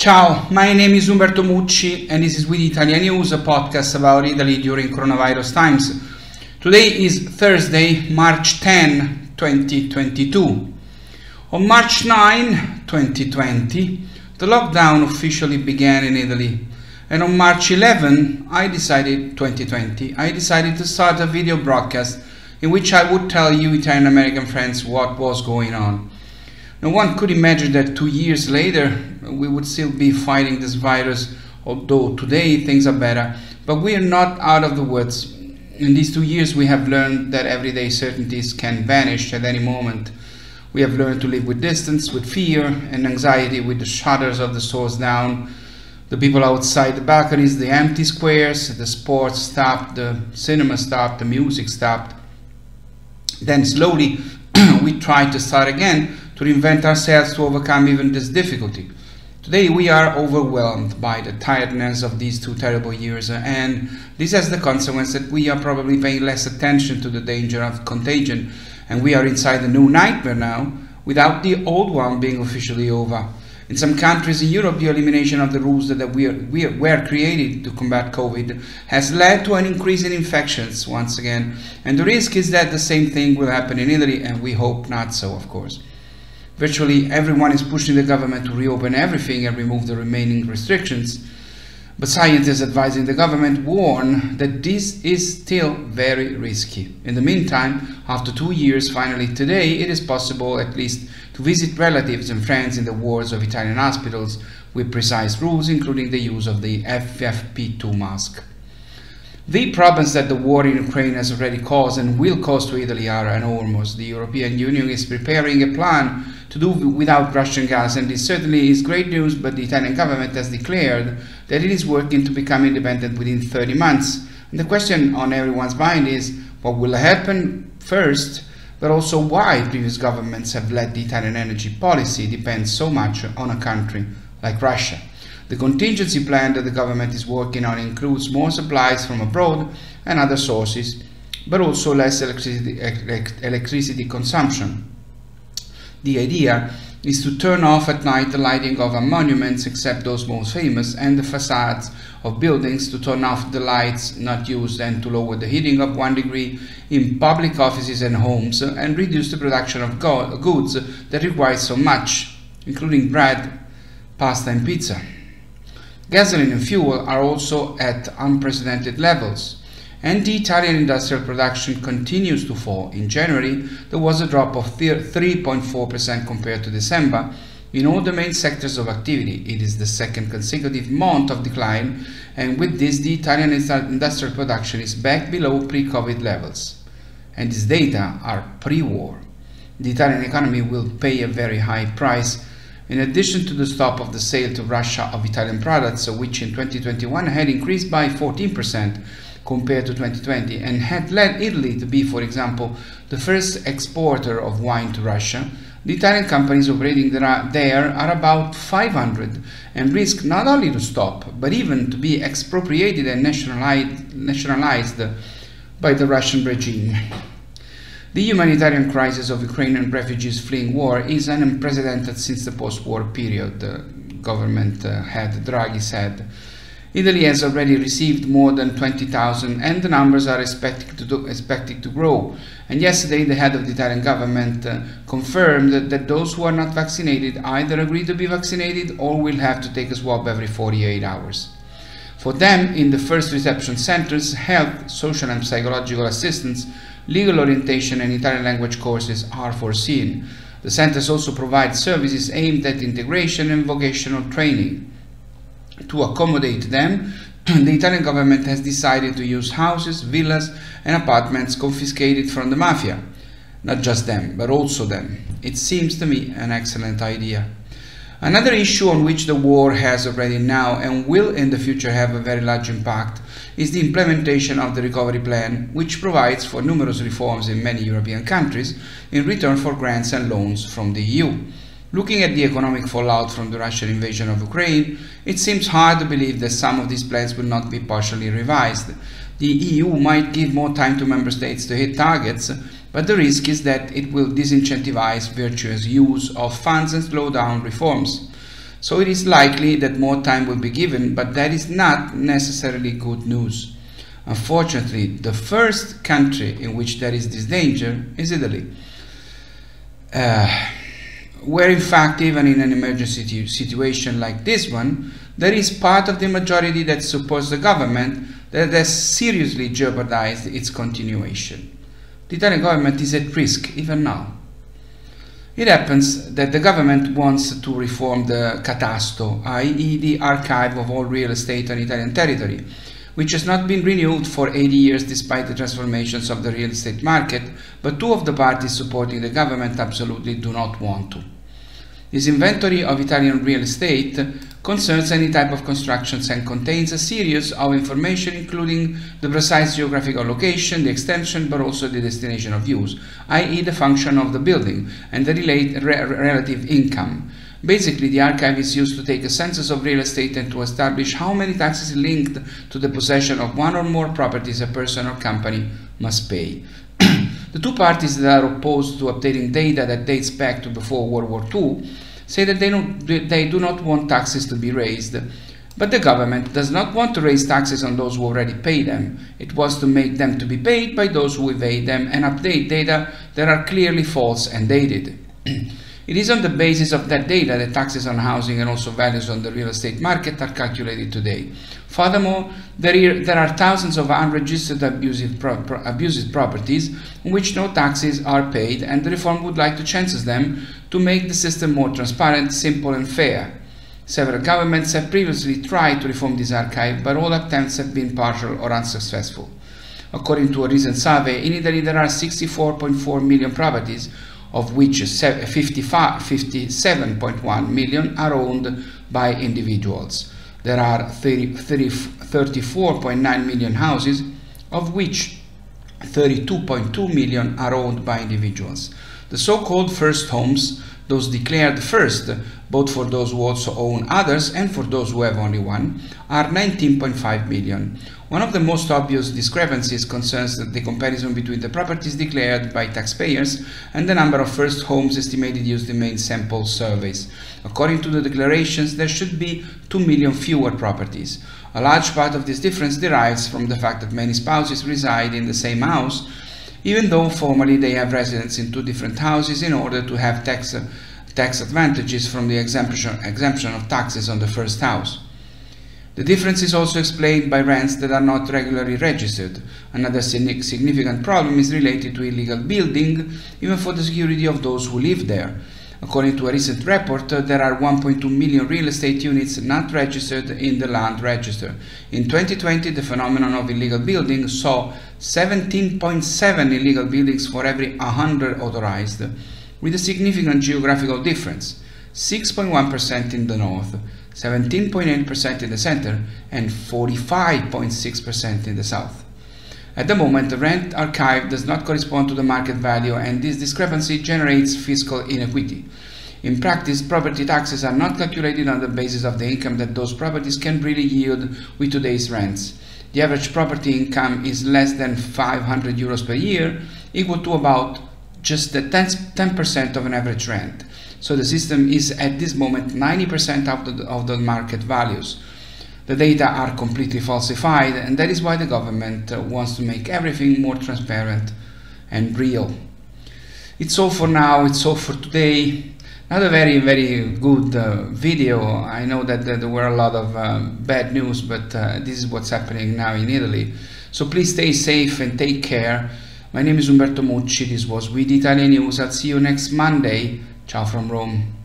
Ciao, my name is Umberto Mucci and this is We the ItaliaNews, a podcast about Italy during coronavirus times. Today is Thursday, March 10, 2022. On March 9, 2020, the lockdown officially began in Italy. And on March 11, 2020, I decided to start a video broadcast in which I would tell you Italian American friends what was going on. No one could imagine that 2 years later we would still be fighting this virus, although today things are better. But we are not out of the woods. In these 2 years we have learned that everyday certainties can vanish at any moment. We have learned to live with distance, with fear and anxiety, with the shutters of the stores down, the people outside the balconies, the empty squares, the sports stopped, the cinema stopped, the music stopped. Then slowly we tried to start again, to reinvent ourselves to overcome even this difficulty. Today we are overwhelmed by the tiredness of these 2 terrible years, and this has the consequence that we are probably paying less attention to the danger of contagion, and we are inside a new nightmare now, without the old one being officially over. In some countries in Europe, the elimination of the rules that were created to combat COVID has led to an increase in infections once again, and the risk is that the same thing will happen in Italy, and we hope not so, of course. Virtually everyone is pushing the government to reopen everything and remove the remaining restrictions, but scientists advising the government warn that this is still very risky. In the meantime, after 2 years, finally today, it is possible at least to visit relatives and friends in the wards of Italian hospitals with precise rules, including the use of the FFP2 mask. The problems that the war in Ukraine has already caused and will cause to Italy are enormous. The European Union is preparing a plan to do without Russian gas, and this certainly is great news, but the Italian government has declared that it is working to become independent within 30 months. And the question on everyone's mind is what will happen first, but also why previous governments have let the Italian energy policy depend so much on a country like Russia. The contingency plan that the government is working on includes more supplies from abroad and other sources, but also less electricity consumption. The idea is to turn off at night the lighting of our monuments, except those most famous, and the facades of buildings, to turn off the lights not used and to lower the heating of 1 degree in public offices and homes, and reduce the production of goods that require so much, including bread, pasta and pizza. Gasoline and fuel are also at unprecedented levels, and the Italian industrial production continues to fall. In January, there was a drop of 3.4% compared to December in all the main sectors of activity. It is the second consecutive month of decline, and with this, the Italian industrial production is back below pre-COVID levels. And these data are pre-war. The Italian economy will pay a very high price. In addition to the stop of the sale to Russia of Italian products, which in 2021 had increased by 14%, compared to 2020 and had led Italy to be, for example, the first exporter of wine to Russia, the Italian companies operating there are about 500 and risk not only to stop, but even to be expropriated and nationalized by the Russian regime. The humanitarian crisis of Ukrainian refugees fleeing war is unprecedented since the post-war period, the government head Draghi said. Italy has already received more than 20,000 and the numbers are expected to grow. And yesterday the head of the Italian government confirmed that those who are not vaccinated either agree to be vaccinated or will have to take a swab every 48 hours. For them, in the first reception centers, health, social and psychological assistance, legal orientation and Italian language courses are foreseen. The centers also provide services aimed at integration and vocational training. To accommodate them, the Italian government has decided to use houses, villas and apartments confiscated from the mafia. Not just them, but also them. It seems to me an excellent idea. Another issue on which the war has already now and will in the future have a very large impact is the implementation of the recovery plan, which provides for numerous reforms in many European countries in return for grants and loans from the EU. Looking at the economic fallout from the Russian invasion of Ukraine, it seems hard to believe that some of these plans will not be partially revised. The EU might give more time to member states to hit targets, but the risk is that it will disincentivize virtuous use of funds and slow down reforms. So it is likely that more time will be given, but that is not necessarily good news. Unfortunately, the first country in which there is this danger is Italy, where in fact, even in an emergency situation like this one, there is part of the majority that supports the government that has seriously jeopardized its continuation. The Italian government is at risk even now. It happens that the government wants to reform the catasto, i.e. the archive of all real estate on Italian territory, which has not been renewed for 80 years despite the transformations of the real estate market, but two of the parties supporting the government absolutely do not want to. This inventory of Italian real estate concerns any type of constructions and contains a series of information including the precise geographical location, the extension, but also the destination of use, i.e. the function of the building and the relative income. Basically, the archive is used to take a census of real estate and to establish how many taxes linked to the possession of one or more properties a person or company must pay. The two parties that are opposed to updating data that dates back to before World War II say that they do not want taxes to be raised. But the government does not want to raise taxes on those who already pay them. It wants to make them to be paid by those who evade them and update data that are clearly false and dated. It is on the basis of that data that taxes on housing and also values on the real estate market are calculated today. Furthermore, there are thousands of unregistered abusive properties on which no taxes are paid, and the reform would like to change them to make the system more transparent, simple and fair. Several governments have previously tried to reform this archive, but all attempts have been partial or unsuccessful. According to a recent survey, in Italy there are 64.4 million properties, of which 57.1 million are owned by individuals. There are 34.9 million houses, of which 32.2 million are owned by individuals. The so-called first homes, those declared first, both for those who also own others and for those who have only one, are 19.5 million. One of the most obvious discrepancies concerns the comparison between the properties declared by taxpayers and the number of first homes estimated used in main sample surveys. According to the declarations, there should be 2 million fewer properties. A large part of this difference derives from the fact that many spouses reside in the same house, even though formally they have residence in two different houses in order to have tax advantages from the exemption of taxes on the first house. The difference is also explained by rents that are not regularly registered. Another significant problem is related to illegal building, even for the security of those who live there. According to a recent report, there are 1.2 million real estate units not registered in the land register. In 2020, the phenomenon of illegal building saw 17.7 illegal buildings for every 100 authorized, with a significant geographical difference: 6.1% in the north, 17.8% in the center, and 45.6% in the south. At the moment, the rent archive does not correspond to the market value, and this discrepancy generates fiscal inequity. In practice, property taxes are not calculated on the basis of the income that those properties can really yield with today's rents. The average property income is less than 500 euros per year, equal to about just the 10% of an average rent. So the system is at this moment 90% of the market values. The data are completely falsified, and that is why the government wants to make everything more transparent and real. It's all for now, it's all for today. Not a very good video. I know that there were a lot of bad news, but this is what's happening now in Italy. So please stay safe and take care. My name is Umberto Mucci. This was We the ItaliaNews. I'll see you next Monday. Ciao from Rome.